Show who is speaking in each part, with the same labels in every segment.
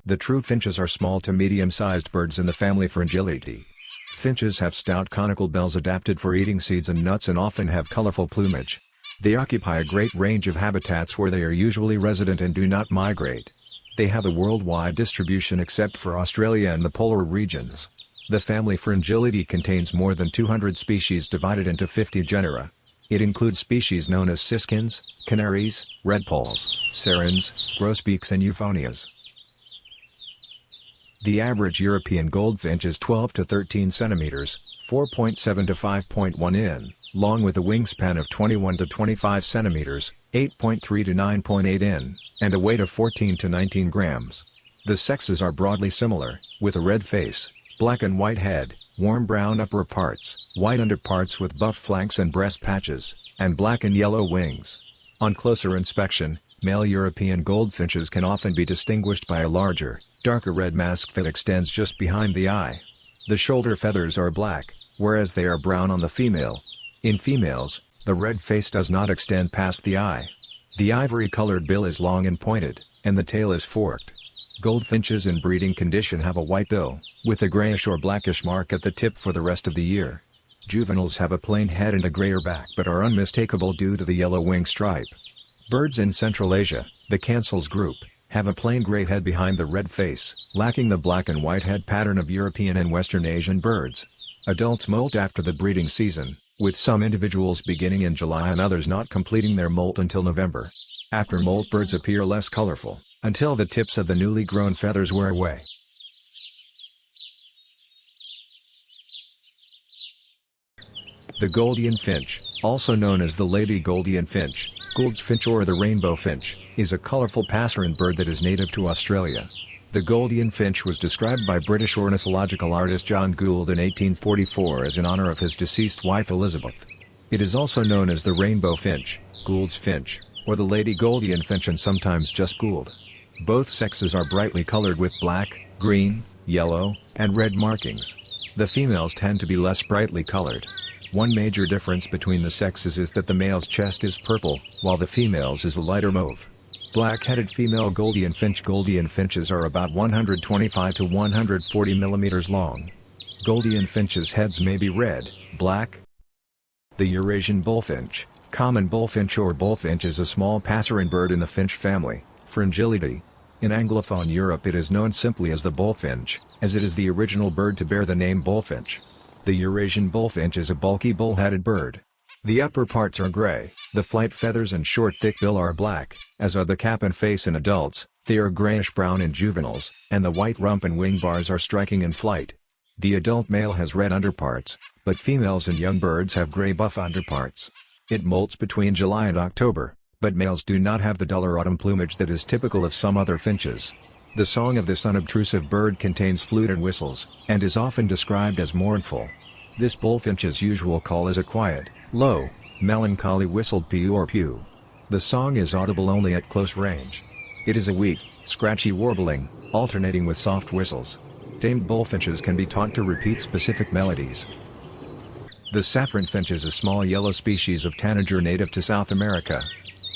Speaker 1: The true finches are small to medium-sized birds in the family Fringillidae. Finches have stout conical bills adapted for eating seeds and nuts and often have colorful plumage. They occupy a great range of habitats where they are usually resident and do not migrate. They have a worldwide distribution except for Australia and the polar regions. The family Fringillidae contains more than 200 species divided into 50 genera. It includes species known as siskins, canaries, redpolls, serins, grosbeaks and euphonias. The average European goldfinch is 12 to 13 centimeters, 4.7 to 5.1 in, long with a wingspan of 21 to 25 centimeters, 8.3 to 9.8 in, and a weight of 14 to 19 grams. The sexes are broadly similar, with a red face, black and white head, warm brown upper parts, white underparts with buff flanks and breast patches, and black and yellow wings. On closer inspection, male European goldfinches can often be distinguished by a larger, darker red mask that extends just behind the eye. The shoulder feathers are black, whereas they are brown on the female. In females, the red face does not extend past the eye. The ivory-colored bill is long and pointed, and the tail is forked. Goldfinches in breeding condition have a white bill, with a grayish or blackish mark at the tip for the rest of the year. Juveniles have a plain head and a grayer back but are unmistakable due to the yellow wing stripe. Birds in Central Asia, the cancels group, have a plain gray head behind the red face, lacking the black and white head pattern of European and Western Asian birds. Adults molt after the breeding season, with some individuals beginning in July and others not completing their molt until November. After molt, birds appear less colorful, until the tips of the newly grown feathers wear away. The Gouldian finch, also known as the lady Gouldian finch, Gould's finch or the rainbow finch, is a colorful passerine bird that is native to Australia. The Gouldian finch was described by British ornithological artist John Gould in 1844 as in honor of his deceased wife Elizabeth. It is also known as the rainbow finch, Gould's finch, or the lady Gouldian finch and sometimes just Gould. Both sexes are brightly colored with black, green, yellow, and red markings. The females tend to be less brightly colored. One major difference between the sexes is that the male's chest is purple, while the female's is a lighter mauve. Black-headed female Gouldian finches are about 125 to 140 millimeters long. Gouldian finches' heads may be red, black. The Eurasian bullfinch, common bullfinch or bullfinch, is a small passerine bird in the finch family, Fringillidae. In Anglophone Europe it is known simply as the bullfinch, as it is the original bird to bear the name bullfinch. The Eurasian bullfinch is a bulky bull-headed bird. The upper parts are gray, the flight feathers and short thick bill are black, as are the cap and face in adults. They are grayish-brown in juveniles, and the white rump and wing bars are striking in flight. The adult male has red underparts, but females and young birds have gray buff underparts. It molts between July and October, but males do not have the duller autumn plumage that is typical of some other finches. The song of this unobtrusive bird contains flute and whistles, and is often described as mournful. This bullfinch's usual call is a quiet, low, melancholy whistled pew or pew. The song is audible only at close range. It is a weak, scratchy warbling, alternating with soft whistles. Tamed bullfinches can be taught to repeat specific melodies. The saffron finch is a small yellow species of tanager native to South America.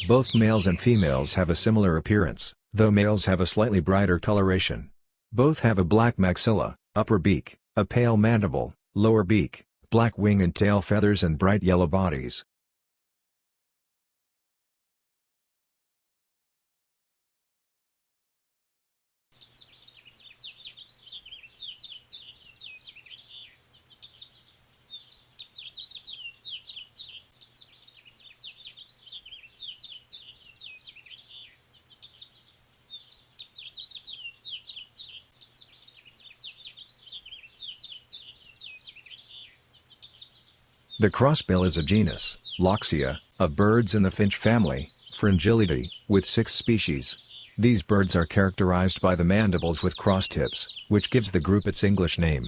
Speaker 1: Both males and females have a similar appearance, though males have a slightly brighter coloration. Both have a black maxilla, upper beak, a pale mandible, lower beak, black wing and tail feathers and bright yellow bodies. The crossbill is a genus, Loxia, of birds in the finch family, Fringillidae, with 6 species. These birds are characterized by the mandibles with cross tips, which gives the group its English name.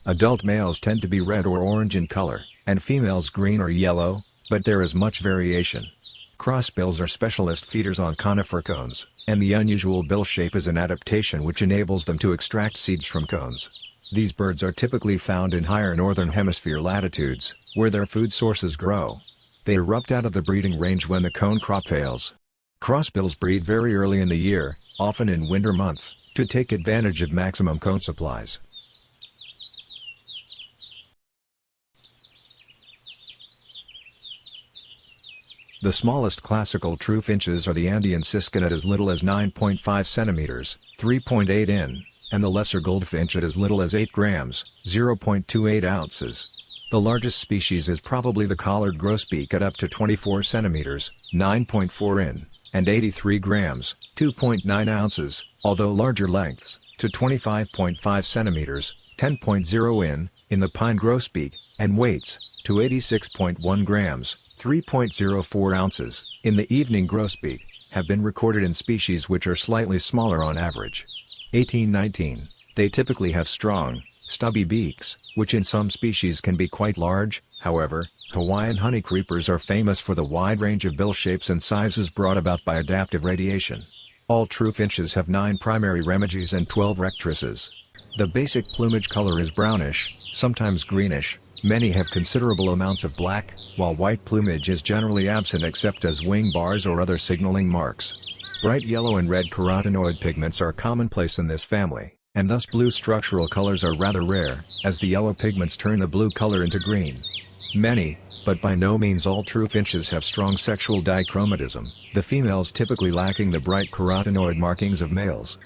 Speaker 1: Adult males tend to be red or orange in color, and females green or yellow, but there is much variation. Crossbills are specialist feeders on conifer cones, and the unusual bill shape is an adaptation which enables them to extract seeds from cones. These birds are typically found in higher northern hemisphere latitudes, where their food sources grow. They erupt out of the breeding range when the cone crop fails. Crossbills breed very early in the year, often in winter months, to take advantage of maximum cone supplies. The smallest classical true finches are the Andean siskin at as little as 9.5 centimeters, 3.8 in, and the lesser goldfinch at as little as 8 grams, 0.28 ounces. The largest species is probably the collared grosbeak at up to 24 centimeters, 9.4 in, and 83 grams, 2.9 ounces, although larger lengths, to 25.5 centimeters, 10.0 in the pine grosbeak, and weights, to 86.1 grams, 3.04 ounces, in the evening grosbeak, have been recorded in species which are slightly smaller on average. 1819. They typically have strong, stubby beaks, which in some species can be quite large. However, Hawaiian honeycreepers are famous for the wide range of bill shapes and sizes brought about by adaptive radiation. All true finches have 9 primary remiges and 12 rectrices. The basic plumage color is brownish, sometimes greenish. Many have considerable amounts of black, while white plumage is generally absent except as wing bars or other signaling marks. Bright yellow and red carotenoid pigments are commonplace in this family, and thus blue structural colors are rather rare, as the yellow pigments turn the blue color into green. Many, but by no means all true finches have strong sexual dichromatism, the females typically lacking the bright carotenoid markings of males.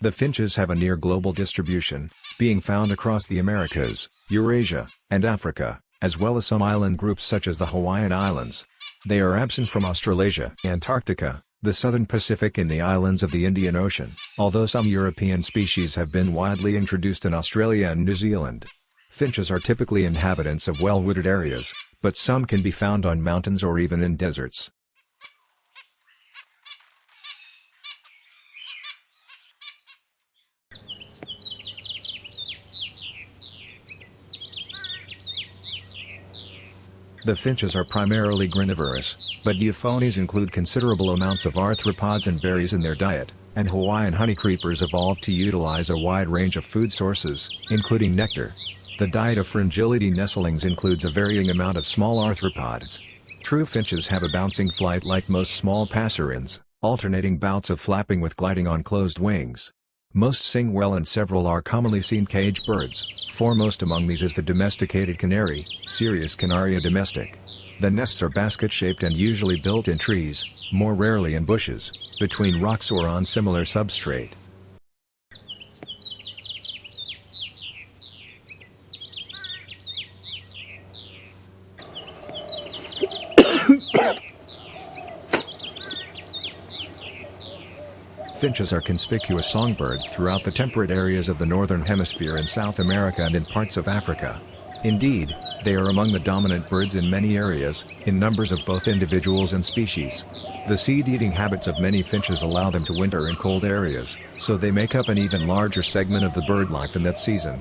Speaker 1: The finches have a near global distribution, being found across the Americas, Eurasia, and Africa, as well as some island groups such as the Hawaiian Islands. They are absent from Australasia, Antarctica, the southern Pacific and the islands of the Indian Ocean, although some European species have been widely introduced in Australia and New Zealand. Finches are typically inhabitants of well-wooded areas, but some can be found on mountains or even in deserts. The finches are primarily granivorous, but euphonias include considerable amounts of arthropods and berries in their diet, and Hawaiian honeycreepers evolved to utilize a wide range of food sources, including nectar. The diet of Fringillidae nestlings includes a varying amount of small arthropods. True finches have a bouncing flight like most small passerines, alternating bouts of flapping with gliding on closed wings. Most sing well and several are commonly seen caged birds. Foremost among these is the domesticated canary, Cereus canaria domestic. The nests are basket-shaped and usually built in trees, more rarely in bushes, between rocks or on similar substrate. Finches are conspicuous songbirds throughout the temperate areas of the northern hemisphere in South America and in parts of Africa. Indeed, they are among the dominant birds in many areas, in numbers of both individuals and species. The seed-eating habits of many finches allow them to winter in cold areas, so they make up an even larger segment of the bird life in that season.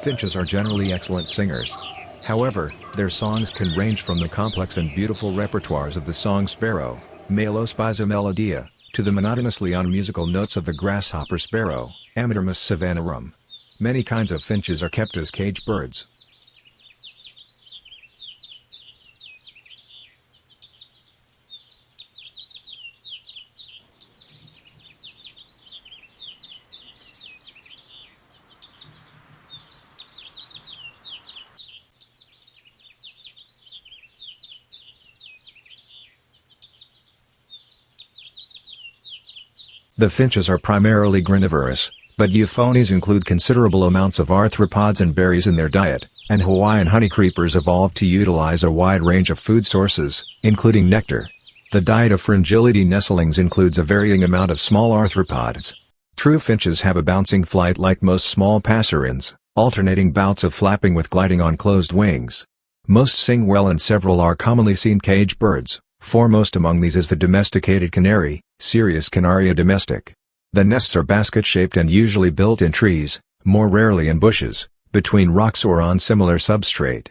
Speaker 1: Finches are generally excellent singers. However, their songs can range from the complex and beautiful repertoires of the song sparrow, Melospiza melodia, to the monotonously unmusical notes of the grasshopper sparrow, Ammodermus savannarum. Many kinds of finches are kept as cage birds. The finches are primarily granivorous, but euphonias include considerable amounts of arthropods and berries in their diet, and Hawaiian honeycreepers evolved to utilize a wide range of food sources, including nectar. The diet of Fringillidae nestlings includes a varying amount of small arthropods. True finches have a bouncing flight like most small passerines, alternating bouts of flapping with gliding on closed wings. Most sing well and several are commonly seen cage birds. Foremost among these is the domesticated canary, Cereus canaria domestic. The nests are basket-shaped and usually built in trees, more rarely in bushes, between rocks or on similar substrate.